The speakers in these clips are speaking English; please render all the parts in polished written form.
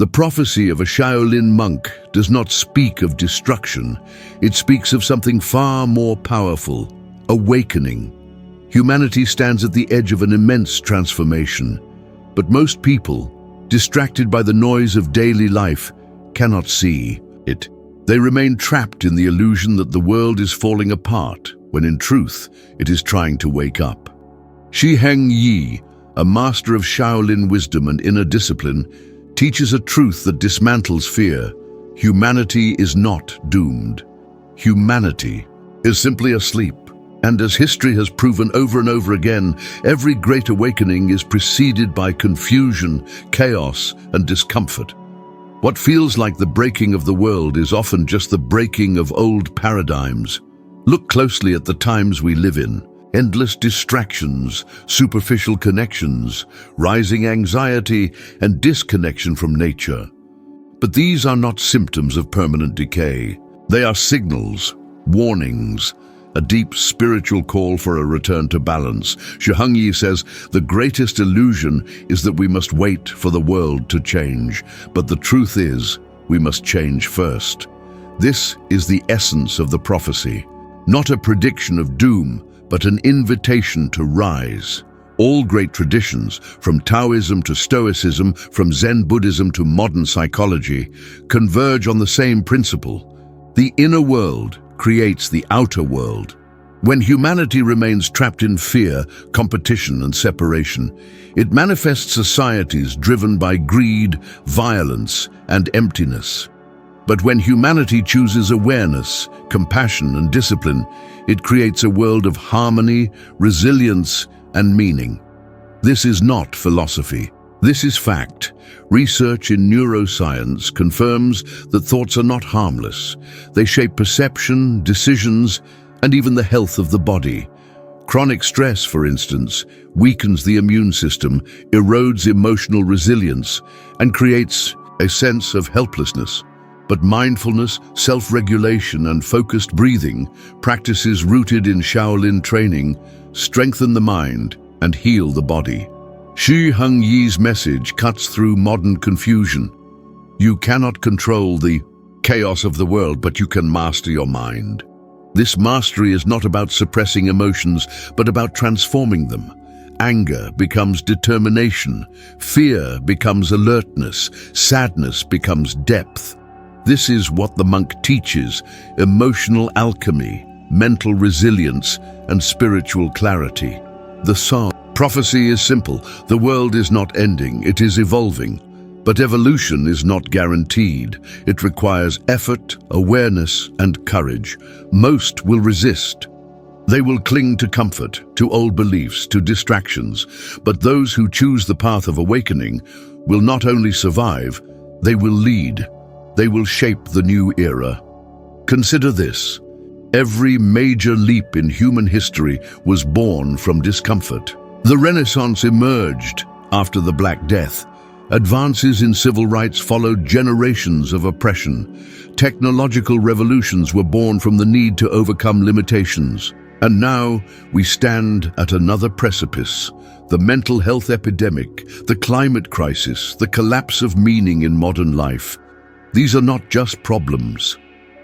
The prophecy of a Shaolin monk does not speak of destruction. It speaks of something far more powerful: awakening. Humanity stands at the edge of an immense transformation, but most people, distracted by the noise of daily life, cannot see it. They remain trapped in the illusion that the world is falling apart, when in truth, it is trying to wake up. Shi Heng, a master of Shaolin wisdom and inner discipline, teaches a truth that dismantles fear. Humanity is not doomed. Humanity is simply asleep. And as history has proven over and over again, every great awakening is preceded by confusion, chaos, and discomfort. What feels like the breaking of the world is often just the breaking of old paradigms. Look closely at the times we live in. Endless distractions, superficial connections, rising anxiety, and disconnection from nature. But these are not symptoms of permanent decay. They are signals, warnings, a deep spiritual call for a return to balance. Shi Heng says, the greatest illusion is that we must wait for the world to change. But the truth is, we must change first. This is the essence of the prophecy. Not a prediction of doom, but an invitation to rise. All great traditions, from Taoism to Stoicism, from Zen Buddhism to modern psychology, converge on the same principle. The inner world creates the outer world. When humanity remains trapped in fear, competition, and separation, it manifests societies driven by greed, violence, and emptiness. But when humanity chooses awareness, compassion, and discipline, it creates a world of harmony, resilience, and meaning. This is not philosophy. This is fact. Research in neuroscience confirms that thoughts are not harmless. They shape perception, decisions, and even the health of the body. Chronic stress, for instance, weakens the immune system, erodes emotional resilience, and creates a sense of helplessness. But mindfulness, self-regulation, and focused breathing, practices rooted in Shaolin training, strengthen the mind and heal the body. Shi Heng's message cuts through modern confusion. You cannot control the chaos of the world, but you can master your mind. This mastery is not about suppressing emotions, but about transforming them. Anger becomes determination, fear becomes alertness, sadness becomes depth. This is what the monk teaches: emotional alchemy, mental resilience, and spiritual clarity. The prophecy is simple. The world is not ending, it is evolving. But evolution is not guaranteed. It requires effort, awareness, and courage. Most will resist. They will cling to comfort, to old beliefs, to distractions. But those who choose the path of awakening will not only survive, they will lead. They will shape the new era. Consider this. Every major leap in human history was born from discomfort. The Renaissance emerged after the Black Death. Advances in civil rights followed generations of oppression. Technological revolutions were born from the need to overcome limitations. And now we stand at another precipice. The mental health epidemic, the climate crisis, the collapse of meaning in modern life. These are not just problems.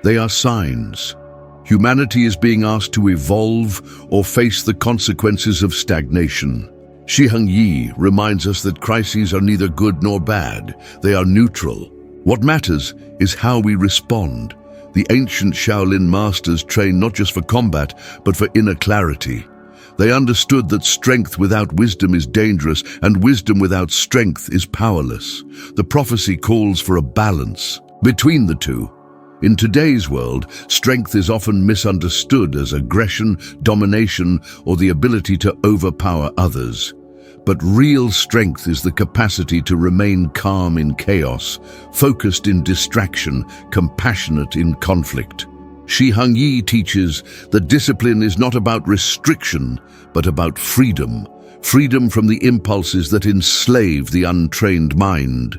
They are signs. Humanity is being asked to evolve or face the consequences of stagnation. Shi Heng reminds us that crises are neither good nor bad. They are neutral. What matters is how we respond. The ancient Shaolin masters trained not just for combat, but for inner clarity. They understood that strength without wisdom is dangerous, and wisdom without strength is powerless. The prophecy calls for a balance between the two. In today's world, strength is often misunderstood as aggression, domination, or the ability to overpower others. But real strength is the capacity to remain calm in chaos, focused in distraction, compassionate in conflict. Shi Heng teaches that discipline is not about restriction, but about freedom. Freedom from the impulses that enslave the untrained mind.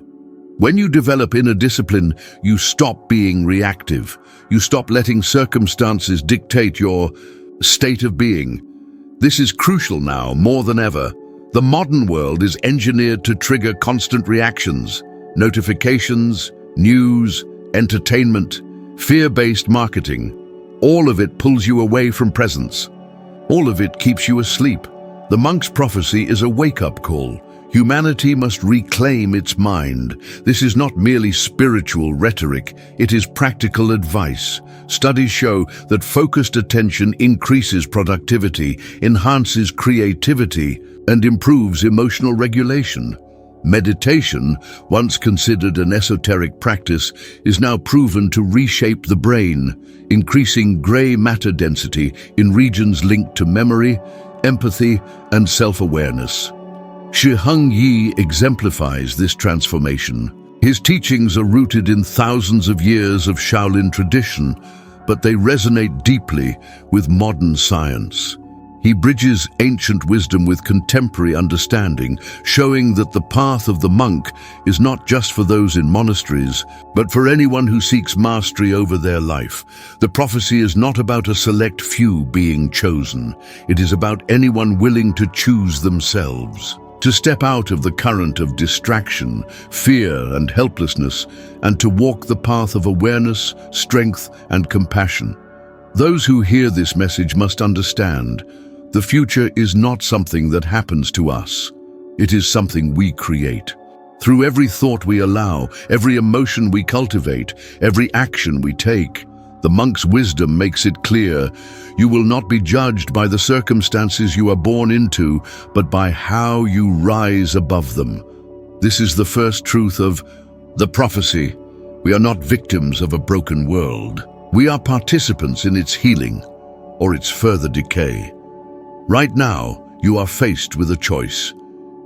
When you develop inner discipline, you stop being reactive. You stop letting circumstances dictate your state of being. This is crucial now, more than ever. The modern world is engineered to trigger constant reactions. Notifications, news, entertainment, fear-based marketing, all of it pulls you away from presence. All of it keeps you asleep. The monk's prophecy is a wake-up call. Humanity must reclaim its mind. This is not merely spiritual rhetoric, it is practical advice. Studies show that focused attention increases productivity, enhances creativity, and improves emotional regulation. Meditation, once considered an esoteric practice, is now proven to reshape the brain, increasing gray matter density in regions linked to memory, empathy, and self-awareness. Shi Heng exemplifies this transformation. His teachings are rooted in thousands of years of Shaolin tradition, but they resonate deeply with modern science. He bridges ancient wisdom with contemporary understanding, showing that the path of the monk is not just for those in monasteries, but for anyone who seeks mastery over their life. The prophecy is not about a select few being chosen. It is about anyone willing to choose themselves, to step out of the current of distraction, fear, and helplessness, and to walk the path of awareness, strength, and compassion. Those who hear this message must understand, the future is not something that happens to us. It is something we create. Through every thought we allow, every emotion we cultivate, every action we take, the monk's wisdom makes it clear, you will not be judged by the circumstances you are born into, but by how you rise above them. This is the first truth of the prophecy. We are not victims of a broken world. We are participants in its healing or its further decay. Right now, you are faced with a choice: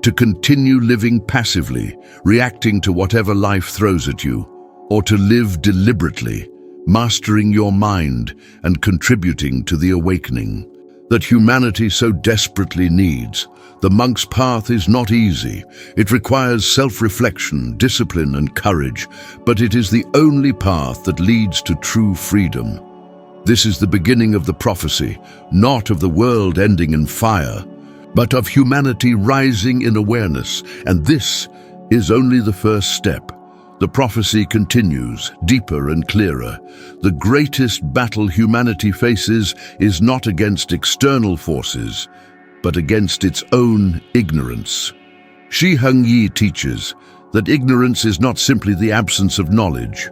to continue living passively, reacting to whatever life throws at you, or to live deliberately, mastering your mind and contributing to the awakening that humanity so desperately needs. The monk's path is not easy. It requires self-reflection, discipline, and courage, but it is the only path that leads to true freedom. This is the beginning of the prophecy, not of the world ending in fire, but of humanity rising in awareness, and this is only the first step. The prophecy continues, deeper and clearer. The greatest battle humanity faces is not against external forces, but against its own ignorance. Shi Heng teaches that ignorance is not simply the absence of knowledge,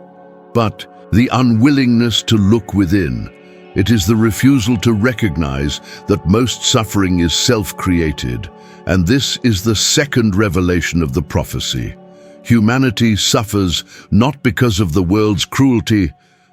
but the unwillingness to look within. It is the refusal to recognize that most suffering is self-created, and this is the second revelation of the prophecy. Humanity suffers not because of the world's cruelty,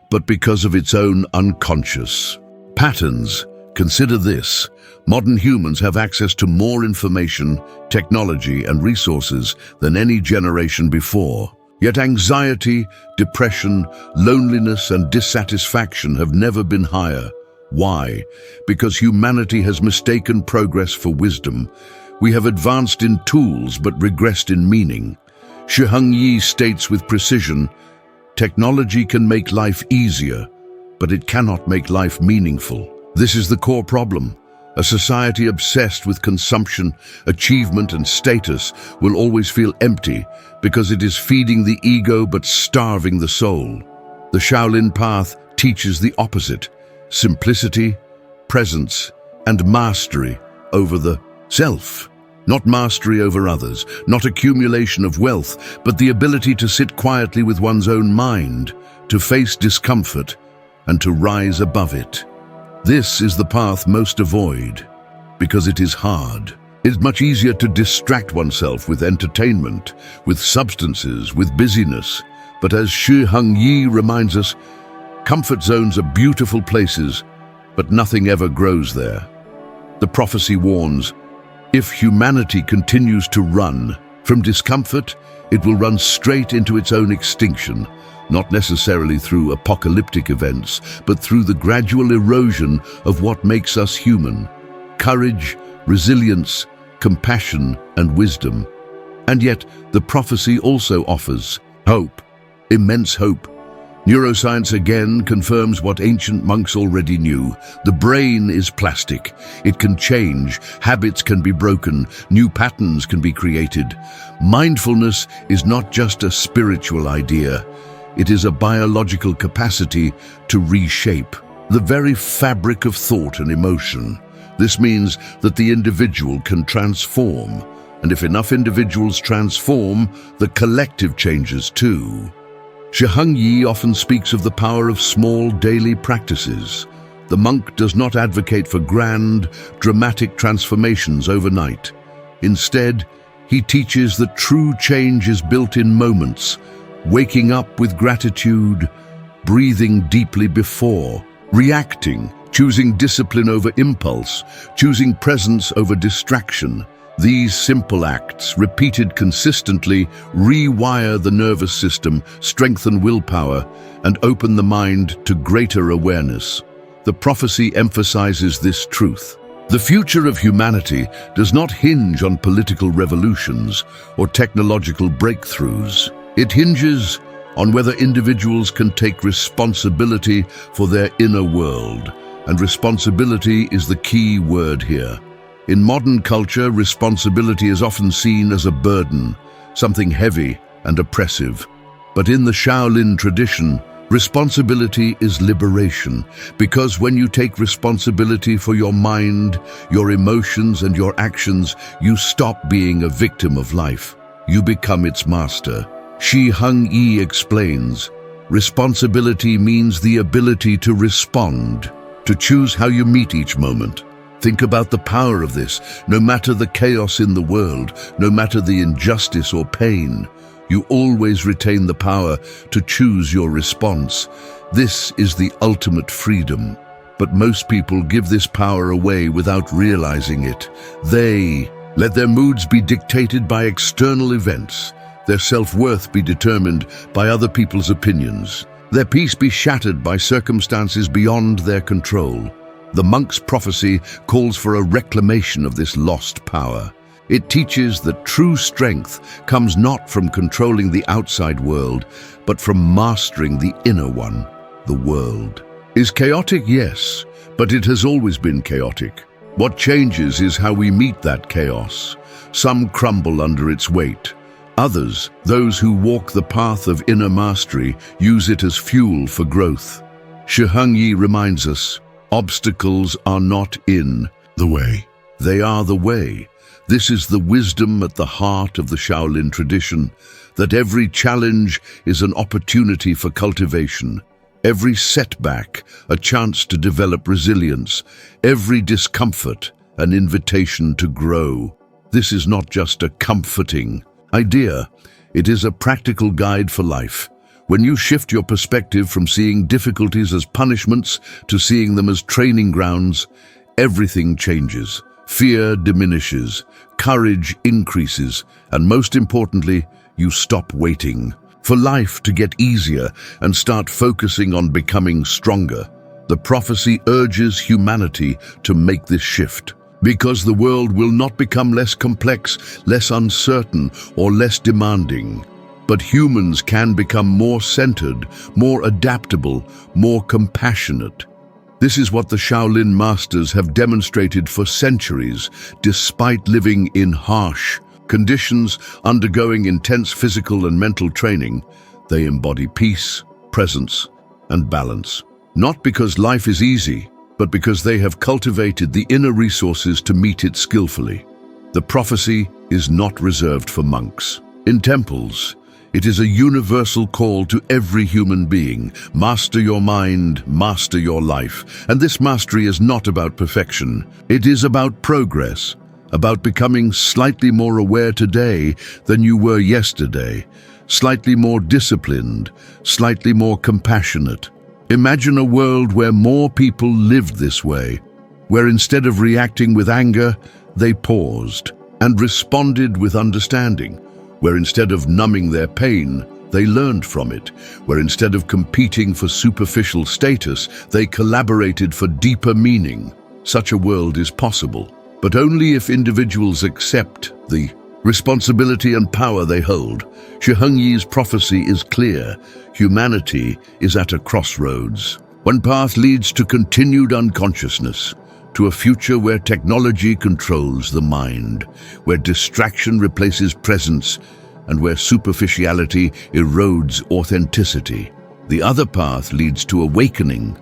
but because of its own unconscious patterns. Consider this: modern humans have access to more information, technology, and resources than any generation before. Yet anxiety, depression, loneliness, and dissatisfaction have never been higher. Why? Because humanity has mistaken progress for wisdom. We have advanced in tools but regressed in meaning. Shi Heng states with precision, technology can make life easier, but it cannot make life meaningful. This is the core problem. A society obsessed with consumption, achievement, and status will always feel empty because it is feeding the ego but starving the soul. The Shaolin path teaches the opposite: simplicity, presence, and mastery over the self. Not mastery over others, not accumulation of wealth, but the ability to sit quietly with one's own mind, to face discomfort, and to rise above it. This is the path most avoid, because it is hard. It is much easier to distract oneself with entertainment, with substances, with busyness. But as Shi Heng reminds us, comfort zones are beautiful places, but nothing ever grows there. The prophecy warns, if humanity continues to run from discomfort, it will run straight into its own extinction, not necessarily through apocalyptic events, but through the gradual erosion of what makes us human: courage, resilience, compassion, and wisdom. And yet, the prophecy also offers hope, immense hope. Neuroscience again confirms what ancient monks already knew. The brain is plastic. It can change, habits can be broken, new patterns can be created. Mindfulness is not just a spiritual idea. It is a biological capacity to reshape the very fabric of thought and emotion. This means that the individual can transform, and if enough individuals transform, the collective changes too. Shi Heng often speaks of the power of small daily practices. The monk does not advocate for grand, dramatic transformations overnight. Instead, he teaches that true change is built in moments, waking up with gratitude, breathing deeply before, reacting, choosing discipline over impulse, choosing presence over distraction. These simple acts, repeated consistently, rewire the nervous system, strengthen willpower, and open the mind to greater awareness. The prophecy emphasizes this truth. The future of humanity does not hinge on political revolutions or technological breakthroughs. It hinges on whether individuals can take responsibility for their inner world. And responsibility is the key word here. In modern culture, responsibility is often seen as a burden, something heavy and oppressive. But in the Shaolin tradition, responsibility is liberation, because when you take responsibility for your mind, your emotions, and your actions, you stop being a victim of life. You become its master. Shi Heng explains, responsibility means the ability to respond, to choose how you meet each moment. Think about the power of this. No matter the chaos in the world, no matter the injustice or pain, you always retain the power to choose your response. This is the ultimate freedom. But most people give this power away without realizing it. They let their moods be dictated by external events, their self-worth be determined by other people's opinions, their peace be shattered by circumstances beyond their control. The monk's prophecy calls for a reclamation of this lost power. It teaches that true strength comes not from controlling the outside world, but from mastering the inner one. The world is chaotic, yes, but it has always been chaotic. What changes is how we meet that chaos. Some crumble under its weight. Others, those who walk the path of inner mastery, use it as fuel for growth. Shi Heng reminds us, obstacles are not in the way. They are the way. This is the wisdom at the heart of the Shaolin tradition, that every challenge is an opportunity for cultivation. Every setback, a chance to develop resilience. Every discomfort, an invitation to grow. This is not just a comforting idea. It is a practical guide for life. When you shift your perspective from seeing difficulties as punishments to seeing them as training grounds, everything changes. Fear diminishes, courage increases, and most importantly, you stop waiting for life to get easier and start focusing on becoming stronger. The prophecy urges humanity to make this shift, because the world will not become less complex, less uncertain, or less demanding. But humans can become more centered, more adaptable, more compassionate. This is what the Shaolin masters have demonstrated for centuries, despite living in harsh conditions, undergoing intense physical and mental training. They embody peace, presence, and balance. Not because life is easy, but because they have cultivated the inner resources to meet it skillfully. The prophecy is not reserved for monks. In temples, it is a universal call to every human being. Master your mind, master your life. And this mastery is not about perfection. It is about progress, about becoming slightly more aware today than you were yesterday, slightly more disciplined, slightly more compassionate. Imagine a world where more people lived this way, where instead of reacting with anger, they paused and responded with understanding. Where instead of numbing their pain, they learned from it, where instead of competing for superficial status, they collaborated for deeper meaning. Such a world is possible, but only if individuals accept the responsibility and power they hold. Shi Heng's prophecy is clear. Humanity is at a crossroads. One path leads to continued unconsciousness, to a future where technology controls the mind, where distraction replaces presence, and where superficiality erodes authenticity. The other path leads to awakening,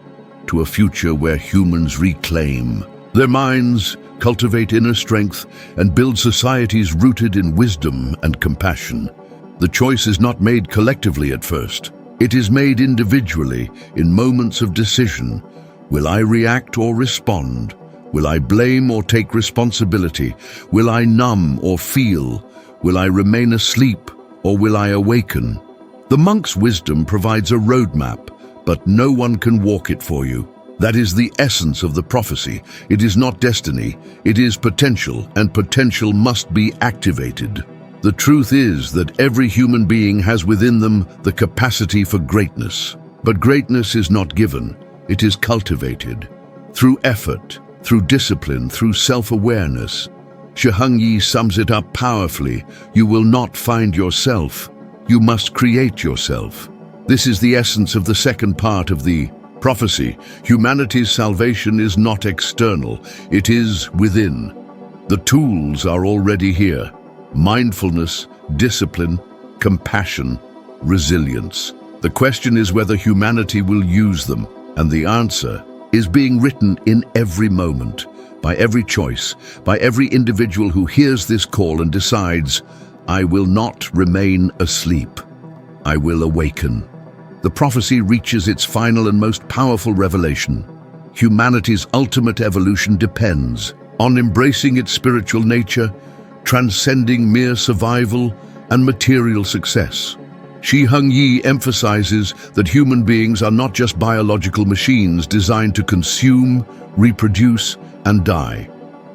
to a future where humans reclaim their minds, cultivate inner strength, and build societies rooted in wisdom and compassion. The choice is not made collectively at first. It is made individually, in moments of decision. Will I react or respond? Will I blame or take responsibility? Will I numb or feel? Will I remain asleep or will I awaken? The monk's wisdom provides a roadmap, but no one can walk it for you. That is the essence of the prophecy. It is not destiny, it is potential, and potential must be activated. The truth is that every human being has within them the capacity for greatness. But greatness is not given, it is cultivated. Through effort, through discipline, through self-awareness. Shi Heng sums it up powerfully. You will not find yourself, you must create yourself. This is the essence of the second part of the prophecy. Humanity's salvation is not external, it is within. The tools are already here. Mindfulness, discipline, compassion, resilience. The question is whether humanity will use them, and the answer is being written in every moment, by every choice, by every individual who hears this call and decides, I will not remain asleep, I will awaken. The prophecy reaches its final and most powerful revelation. Humanity's ultimate evolution depends on embracing its spiritual nature, transcending mere survival and material success. Shi Heng emphasizes that human beings are not just biological machines designed to consume, reproduce, and die.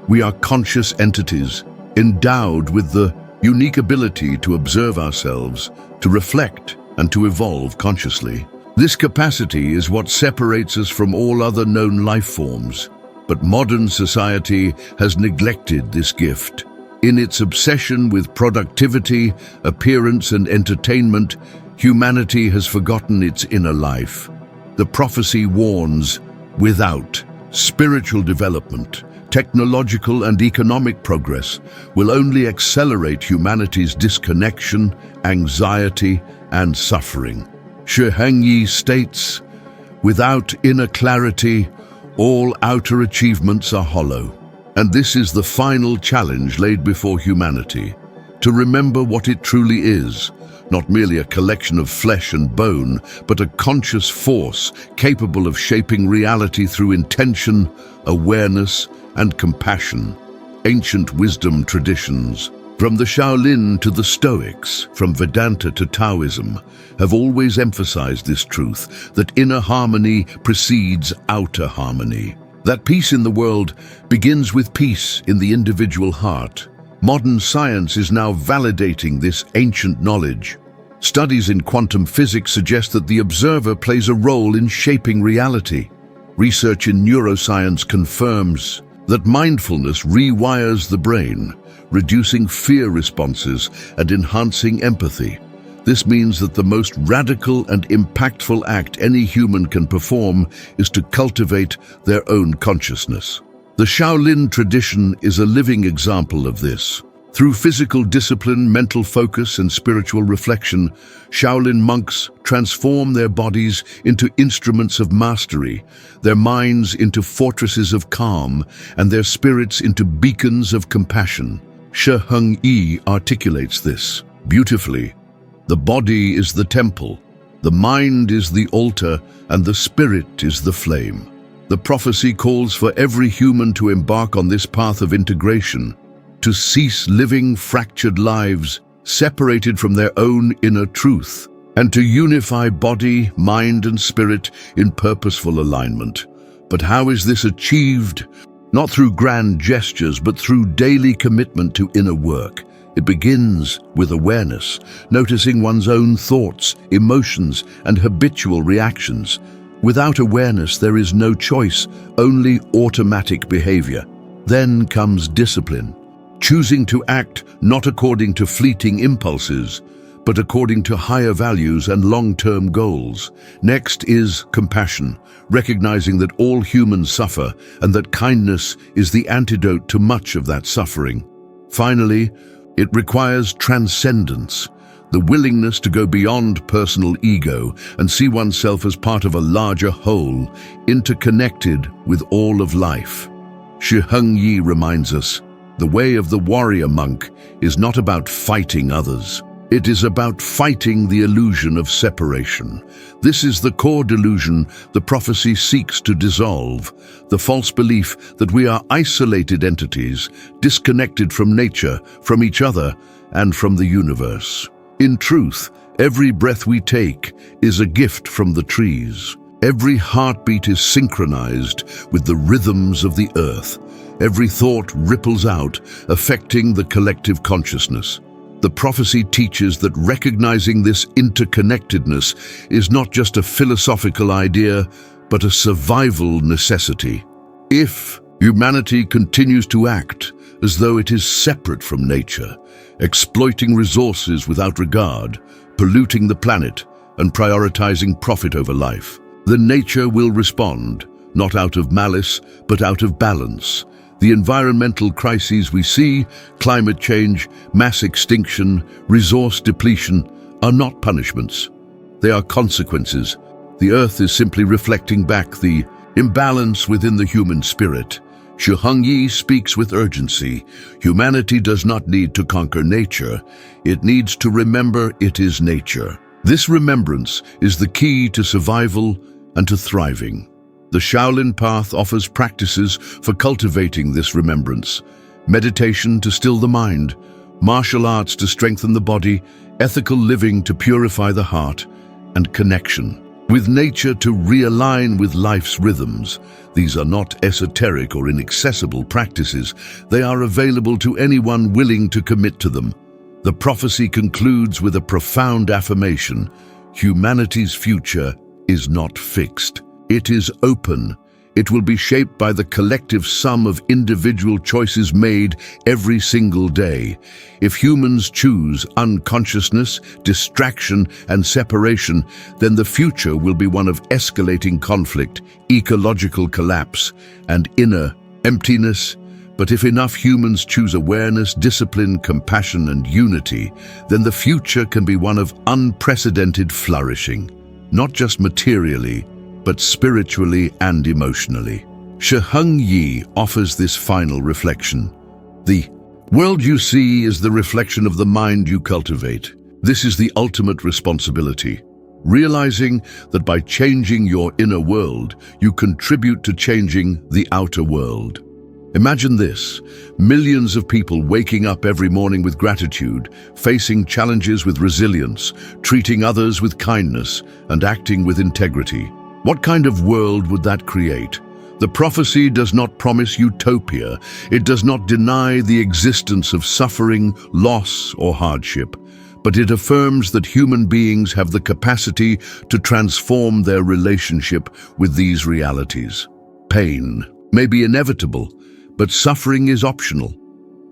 We are conscious entities, endowed with the unique ability to observe ourselves, to reflect, and to evolve consciously. This capacity is what separates us from all other known life forms. But modern society has neglected this gift. In its obsession with productivity, appearance, and entertainment, humanity has forgotten its inner life. The prophecy warns, without spiritual development, technological and economic progress will only accelerate humanity's disconnection, anxiety, and suffering. Shi Heng states, without inner clarity, all outer achievements are hollow. And this is the final challenge laid before humanity, to remember what it truly is, not merely a collection of flesh and bone, but a conscious force capable of shaping reality through intention, awareness, and compassion. Ancient wisdom traditions, from the Shaolin to the Stoics, from Vedanta to Taoism, have always emphasized this truth, that inner harmony precedes outer harmony. That peace in the world begins with peace in the individual heart. Modern science is now validating this ancient knowledge. Studies in quantum physics suggest that the observer plays a role in shaping reality. Research in neuroscience confirms that mindfulness rewires the brain, reducing fear responses and enhancing empathy. This means that the most radical and impactful act any human can perform is to cultivate their own consciousness. The Shaolin tradition is a living example of this. Through physical discipline, mental focus, and spiritual reflection, Shaolin monks transform their bodies into instruments of mastery, their minds into fortresses of calm, and their spirits into beacons of compassion. Shi Heng articulates this beautifully. The body is the temple, the mind is the altar, and the spirit is the flame. The prophecy calls for every human to embark on this path of integration, to cease living fractured lives separated from their own inner truth, and to unify body, mind, and spirit in purposeful alignment. But how is this achieved? Not through grand gestures, but through daily commitment to inner work. It begins with awareness, noticing one's own thoughts, emotions, and habitual reactions. Without awareness, there is no choice, only automatic behavior. Then comes discipline. choosing to act not according to fleeting impulses, but according to higher values and long-term goals. Next is compassion, recognizing that all humans suffer and that kindness is the antidote to much of that suffering. Finally, it requires transcendence, the willingness to go beyond personal ego and see oneself as part of a larger whole, interconnected with all of life. Shi Heng reminds us, the way of the warrior monk is not about fighting others. It is about fighting the illusion of separation. This is the core delusion the prophecy seeks to dissolve, the false belief that we are isolated entities, disconnected from nature, from each other, and from the universe. In truth, every breath we take is a gift from the trees. Every heartbeat is synchronized with the rhythms of the earth. Every thought ripples out, affecting the collective consciousness. The prophecy teaches that recognizing this interconnectedness is not just a philosophical idea, but a survival necessity. If humanity continues to act as though it is separate from nature, exploiting resources without regard, polluting the planet, and prioritizing profit over life, then nature will respond, not out of malice, but out of balance. The environmental crises we see, climate change, mass extinction, resource depletion, are not punishments. They are consequences. The Earth is simply reflecting back the imbalance within the human spirit. Shi Heng speaks with urgency. Humanity does not need to conquer nature. It needs to remember it is nature. This remembrance is the key to survival and to thriving. The Shaolin path offers practices for cultivating this remembrance: meditation to still the mind, martial arts to strengthen the body, ethical living to purify the heart, and connection with nature to realign with life's rhythms. These are not esoteric or inaccessible practices. They are available to anyone willing to commit to them. The prophecy concludes with a profound affirmation: humanity's future is not fixed. It is open. It will be shaped by the collective sum of individual choices made every single day. If humans choose unconsciousness, distraction, and separation, then the future will be one of escalating conflict, ecological collapse, and inner emptiness. But if enough humans choose awareness, discipline, compassion, and unity, then the future can be one of unprecedented flourishing, not just materially, but spiritually and emotionally. Shi Heng offers this final reflection. The world you see is the reflection of the mind you cultivate. This is the ultimate responsibility. Realizing that by changing your inner world, you contribute to changing the outer world. Imagine this: millions of people waking up every morning with gratitude, facing challenges with resilience, treating others with kindness, and acting with integrity. What kind of world would that create? The prophecy does not promise utopia. It does not deny the existence of suffering, loss, or hardship. But it affirms that human beings have the capacity to transform their relationship with these realities. Pain may be inevitable, but suffering is optional.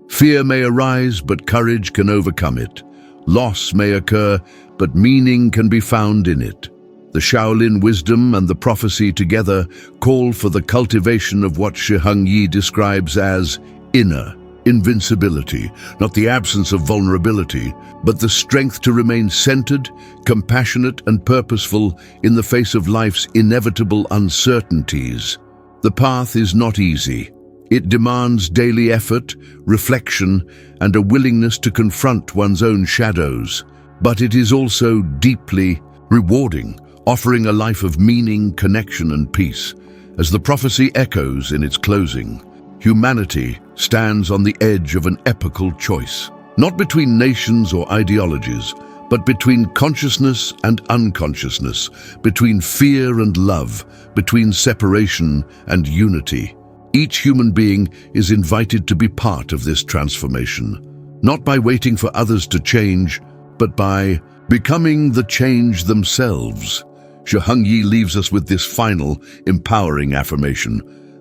Fear may arise, but courage can overcome it. Loss may occur, but meaning can be found in it. The Shaolin wisdom and the prophecy together call for the cultivation of what Shi Heng describes as inner invincibility, not the absence of vulnerability, but the strength to remain centered, compassionate, and purposeful in the face of life's inevitable uncertainties. The path is not easy. It demands daily effort, reflection, and a willingness to confront one's own shadows. But it is also deeply rewarding, offering a life of meaning, connection, and peace. As the prophecy echoes in its closing, humanity stands on the edge of an epical choice, not between nations or ideologies, but between consciousness and unconsciousness, between fear and love, between separation and unity. Each human being is invited to be part of this transformation, not by waiting for others to change, but by becoming the change themselves. Shi Heng leaves us with this final, empowering affirmation.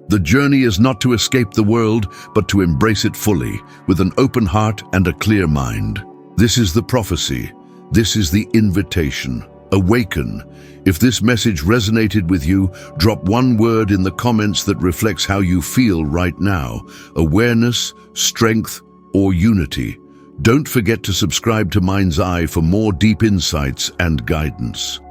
The journey is not to escape the world, but to embrace it fully, with an open heart and a clear mind. This is the prophecy. This is the invitation. Awaken. If this message resonated with you, drop one word in the comments that reflects how you feel right now: awareness, strength, or unity. Don't forget to subscribe to Mind's Eye for more deep insights and guidance.